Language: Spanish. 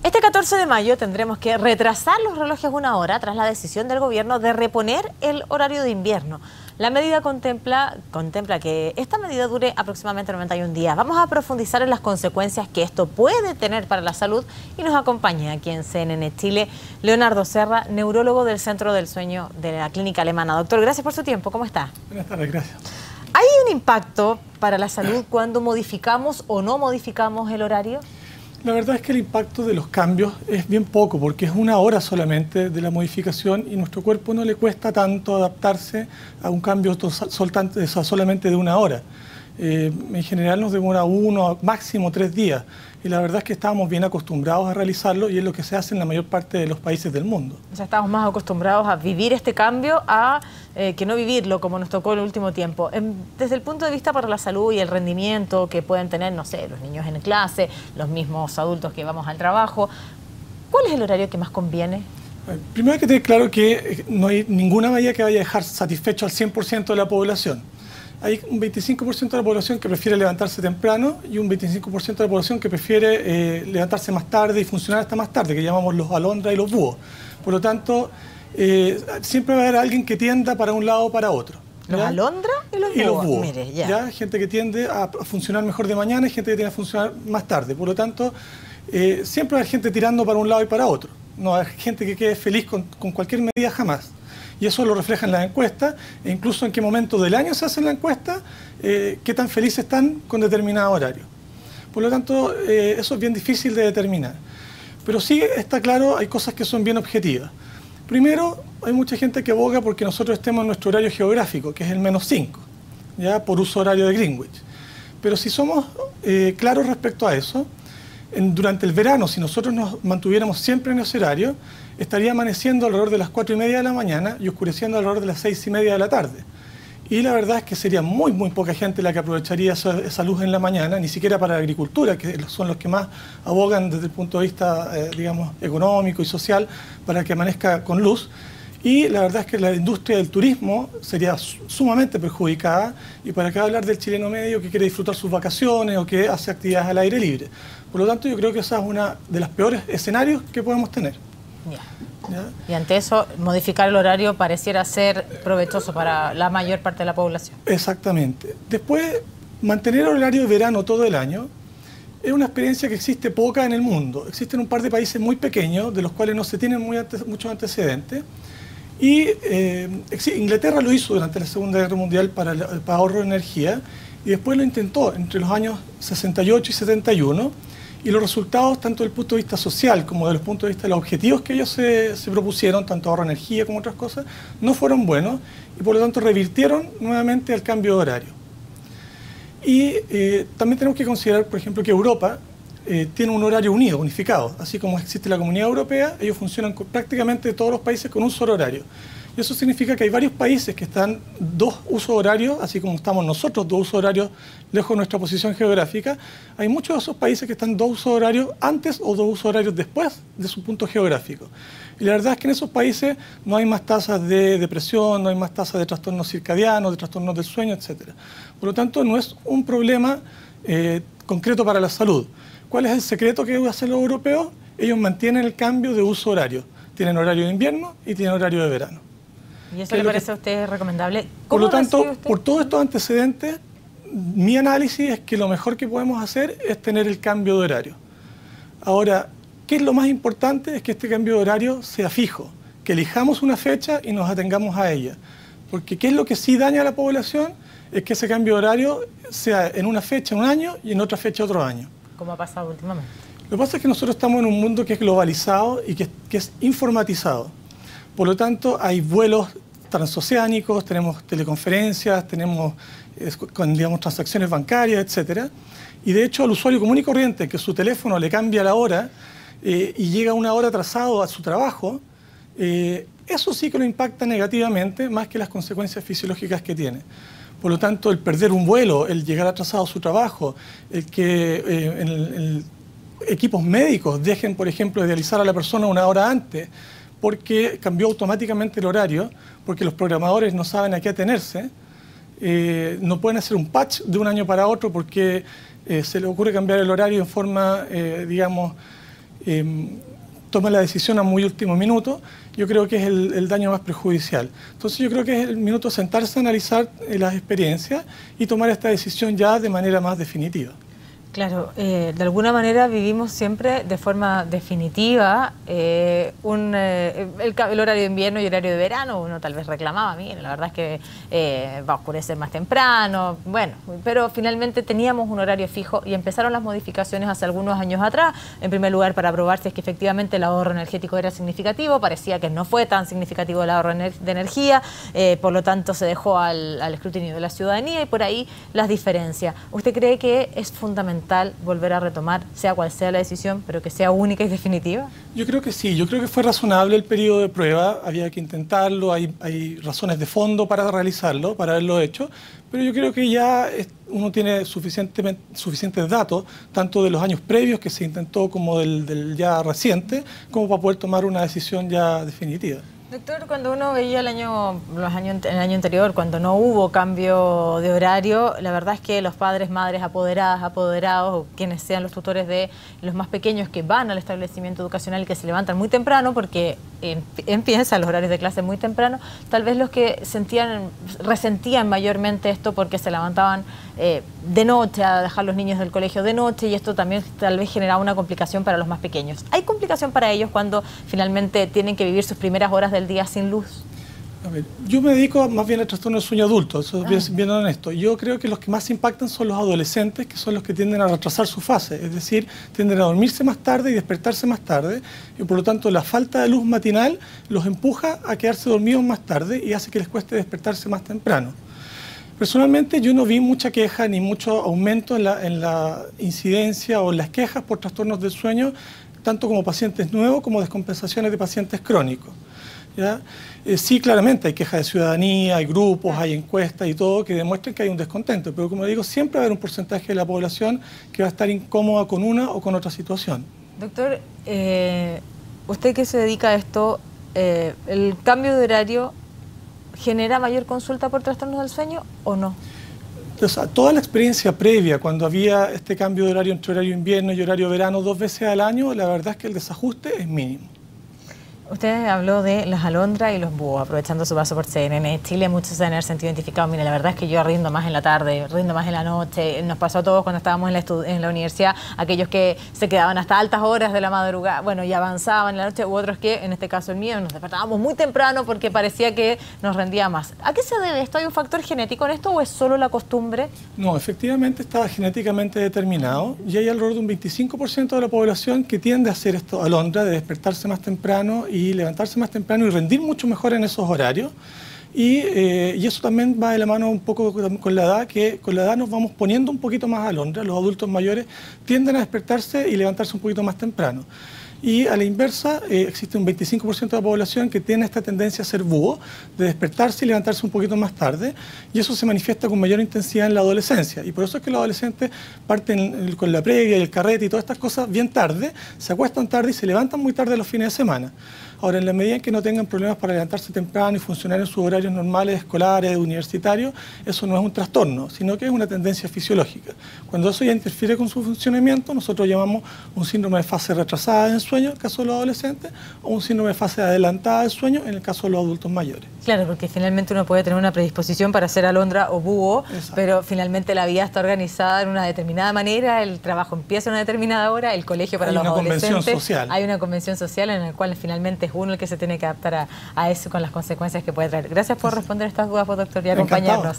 Este 14 de mayo tendremos que retrasar los relojes una hora tras la decisión del gobierno de reponer el horario de invierno. La medida contempla que esta medida dure aproximadamente 91 días. Vamos a profundizar en las consecuencias que esto puede tener para la salud y nos acompaña aquí en CNN Chile Leonardo Serra, neurólogo del Centro del Sueño de la Clínica Alemana. Doctor, gracias por su tiempo. ¿Cómo está? Buenas tardes, gracias. ¿Hay un impacto para la salud cuando modificamos o no modificamos el horario? La verdad es que el impacto de los cambios es bien poco, porque es una hora solamente de la modificación y nuestro cuerpo no le cuesta tanto adaptarse a un cambio solamente de una hora. En general nos demora 1, máximo 3 días, y la verdad es que estábamos bien acostumbrados a realizarlo y es lo que se hace en la mayor parte de los países del mundo. O sea, estamos más acostumbrados a vivir este cambio a que no vivirlo como nos tocó el último tiempo. Desde el punto de vista para la salud y el rendimiento que pueden tener, no sé, los niños en clase, los mismos adultos que vamos al trabajo, ¿cuál es el horario que más conviene? Primero hay que tener claro que no hay ninguna medida que vaya a dejar satisfecho al 100% de la población. Hay un 25% de la población que prefiere levantarse temprano y un 25% de la población que prefiere levantarse más tarde y funcionar hasta más tarde, que llamamos los alondras y los búhos. Por lo tanto, siempre va a haber alguien que tienda para un lado o para otro. ¿Los alondras y los búhos? Mire, ¿Ya? Gente que tiende a funcionar mejor de mañana y gente que tiende a funcionar más tarde. Por lo tanto, siempre va a haber gente tirando para un lado y para otro. No hay gente que quede feliz con cualquier medida jamás. Y eso lo refleja en las encuestas, e incluso en qué momento del año se hace la encuesta, qué tan felices están con determinado horario. Por lo tanto, eso es bien difícil de determinar. Pero sí está claro, hay cosas que son bien objetivas. Primero, hay mucha gente que aboga porque nosotros estemos en nuestro horario geográfico, que es el -5, ya por uso horario de Greenwich. Pero si somos claros respecto a eso, durante el verano, si nosotros nos mantuviéramos siempre en ese horario, estaría amaneciendo alrededor de las 4:30 de la mañana y oscureciendo alrededor de las 6:30 de la tarde. Y la verdad es que sería muy poca gente la que aprovecharía esa luz en la mañana, ni siquiera para la agricultura, que son los que más abogan desde el punto de vista, digamos, económico y social, para que amanezca con luz. Y la verdad es que la industria del turismo sería sumamente perjudicada, y para qué hablar del chileno medio que quiere disfrutar sus vacaciones o que hace actividades al aire libre. Por lo tanto, yo creo que esa es uno de los peores escenarios que podemos tener. ¿Ya? Y ante eso, modificar el horario pareciera ser provechoso para la mayor parte de la población. Exactamente. Después, mantener el horario de verano todo el año es una experiencia que existe poca en el mundo. Existen un par de países muy pequeños, de los cuales no se tienen muchos antecedentes. Y Inglaterra lo hizo durante la Segunda Guerra Mundial para ahorro de energía, y después lo intentó entre los años 68 y 71, y los resultados, tanto desde el punto de vista social como desde el punto de vista de los objetivos que ellos se propusieron, tanto ahorro de energía como otras cosas, no fueron buenos, y por lo tanto revirtieron nuevamente el cambio de horario. Y también tenemos que considerar, por ejemplo, que Europa tiene un horario unido, unificado. Así como existe la Comunidad Europea, ellos funcionan prácticamente todos los países con un solo horario. Y eso significa que hay varios países que están 2 usos horarios, así como estamos nosotros 2 usos horarios lejos de nuestra posición geográfica. Hay muchos de esos países que están 2 usos horarios antes o 2 usos horarios después de su punto geográfico. Y la verdad es que en esos países no hay más tasas de depresión, no hay más tasas de trastornos circadianos, de trastornos del sueño, etc. Por lo tanto, no es un problema concreto para la salud. ¿Cuál es el secreto que hacen los europeos? Ellos mantienen el cambio de uso horario. Tienen horario de invierno y tienen horario de verano. ¿Y eso le parece a usted recomendable? Por lo tanto, por todos estos antecedentes, mi análisis es que lo mejor que podemos hacer es tener el cambio de horario. Ahora, ¿qué es lo más importante? Es que este cambio de horario sea fijo, que elijamos una fecha y nos atengamos a ella. Porque ¿qué es lo que sí daña a la población? Es que ese cambio de horario sea en una fecha un año y en otra fecha otro año. ¿Cómo ha pasado últimamente? Lo que pasa es que nosotros estamos en un mundo que es globalizado y que es informatizado. Por lo tanto, hay vuelos transoceánicos, tenemos teleconferencias, tenemos digamos, transacciones bancarias, etc. Y de hecho, al usuario común y corriente, que su teléfono le cambia la hora y llega una hora atrasado a su trabajo, eso sí que lo impacta negativamente, más que las consecuencias fisiológicas que tiene. Por lo tanto, el perder un vuelo, el llegar atrasado a su trabajo, el que equipos médicos dejen, por ejemplo, de dializar a la persona una hora antes, porque cambió automáticamente el horario, porque los programadores no saben a qué atenerse, no pueden hacer un patch de un año para otro porque se les ocurre cambiar el horario en forma, digamos, toma la decisión a muy último minuto, yo creo que es el daño más perjudicial. Entonces yo creo que es el minuto de sentarse a analizar las experiencias y tomar esta decisión ya de manera más definitiva. Claro, de alguna manera vivimos siempre de forma definitiva el horario de invierno y horario de verano. Uno tal vez reclamaba, mire, la verdad es que va a oscurecer más temprano, bueno, pero finalmente teníamos un horario fijo y empezaron las modificaciones hace algunos años atrás, en primer lugar para probar si es que efectivamente el ahorro energético era significativo. Parecía que no fue tan significativo el ahorro de energía, por lo tanto se dejó al escrutinio de la ciudadanía y por ahí las diferencias. ¿Usted cree que es fundamental volver a retomar, sea cual sea la decisión, pero que sea única y definitiva? Yo creo que sí, yo creo que fue razonable el periodo de prueba, había que intentarlo, hay razones de fondo para realizarlo, para haberlo hecho, pero yo creo que ya uno tiene suficientes datos, tanto de los años previos que se intentó como del ya reciente, como para poder tomar una decisión ya definitiva. Doctor, cuando uno veía el año anterior, cuando no hubo cambio de horario, la verdad es que los padres, madres, apoderadas, apoderados, o quienes sean los tutores de los más pequeños que van al establecimiento educacional y que se levantan muy temprano, porque empiezan los horarios de clase muy temprano, tal vez los que resentían mayormente esto porque se levantaban de noche a dejar los niños del colegio de noche, y esto también tal vez generaba una complicación para los más pequeños. ¿Hay complicación para ellos cuando finalmente tienen que vivir sus primeras horas del día sin luz? A ver, yo me dedico más bien al trastorno del sueño adulto, eso es bien honesto. Yo creo que los que más impactan son los adolescentes, que son los que tienden a retrasar su fase, es decir, tienden a dormirse más tarde y despertarse más tarde, y por lo tanto la falta de luz matinal los empuja a quedarse dormidos más tarde y hace que les cueste despertarse más temprano. Personalmente yo no vi mucha queja ni mucho aumento en la incidencia o en las quejas por trastornos del sueño, tanto como pacientes nuevos como descompensaciones de pacientes crónicos. ¿Ya? Sí, claramente hay quejas de ciudadanía, hay grupos, hay encuestas y todo que demuestran que hay un descontento, pero como digo, siempre va a haber un porcentaje de la población que va a estar incómoda con una o con otra situación. Doctor, usted que se dedica a esto, ¿el cambio de horario genera mayor consulta por trastornos del sueño o no? Entonces, toda la experiencia previa, cuando había este cambio de horario entre horario invierno y horario verano 2 veces al año, la verdad es que el desajuste es mínimo. Usted habló de las alondras y los búhos, aprovechando su paso por CNN Chile, muchos se deben haber sentido identificados. Mire, la verdad es que yo rindo más en la tarde, rindo más en la noche. Nos pasó a todos cuando estábamos en la universidad, aquellos que se quedaban hasta altas horas de la madrugada, bueno, y avanzaban en la noche, u otros que, en este caso el mío, nos despertábamos muy temprano porque parecía que nos rendía más. ¿A qué se debe esto? ¿Hay un factor genético en esto o es solo la costumbre? No, efectivamente está genéticamente determinado y hay alrededor de un 25% de la población que tiende a hacer esto alondra, de despertarse más temprano y levantarse más temprano y rendir mucho mejor en esos horarios. Y eso también va de la mano un poco con la edad, que con la edad nos vamos poniendo un poquito más alondra. Los adultos mayores tienden a despertarse y levantarse un poquito más temprano. Y a la inversa, existe un 25% de la población que tiene esta tendencia a ser búho, de despertarse y levantarse un poquito más tarde, y eso se manifiesta con mayor intensidad en la adolescencia. Y por eso es que los adolescentes parten con la previa y el carrete y todas estas cosas bien tarde, se acuestan tarde y se levantan muy tarde los fines de semana. Ahora, en la medida en que no tengan problemas para levantarse temprano y funcionar en sus horarios normales, escolares, universitarios, eso no es un trastorno, sino que es una tendencia fisiológica. Cuando eso ya interfiere con su funcionamiento, nosotros llamamos un síndrome de fase retrasada del sueño, en el caso de los adolescentes, o un síndrome de fase adelantada del sueño, en el caso de los adultos mayores. Claro, porque finalmente uno puede tener una predisposición para ser alondra o búho, exacto, pero finalmente la vida está organizada en una determinada manera, el trabajo empieza a una determinada hora, el colegio para los adolescentes. Hay una convención social. Hay una convención social en la cual finalmente es uno el que se tiene que adaptar a eso con las consecuencias que puede traer. Gracias por responder estas dudas, doctor, y acompañarnos.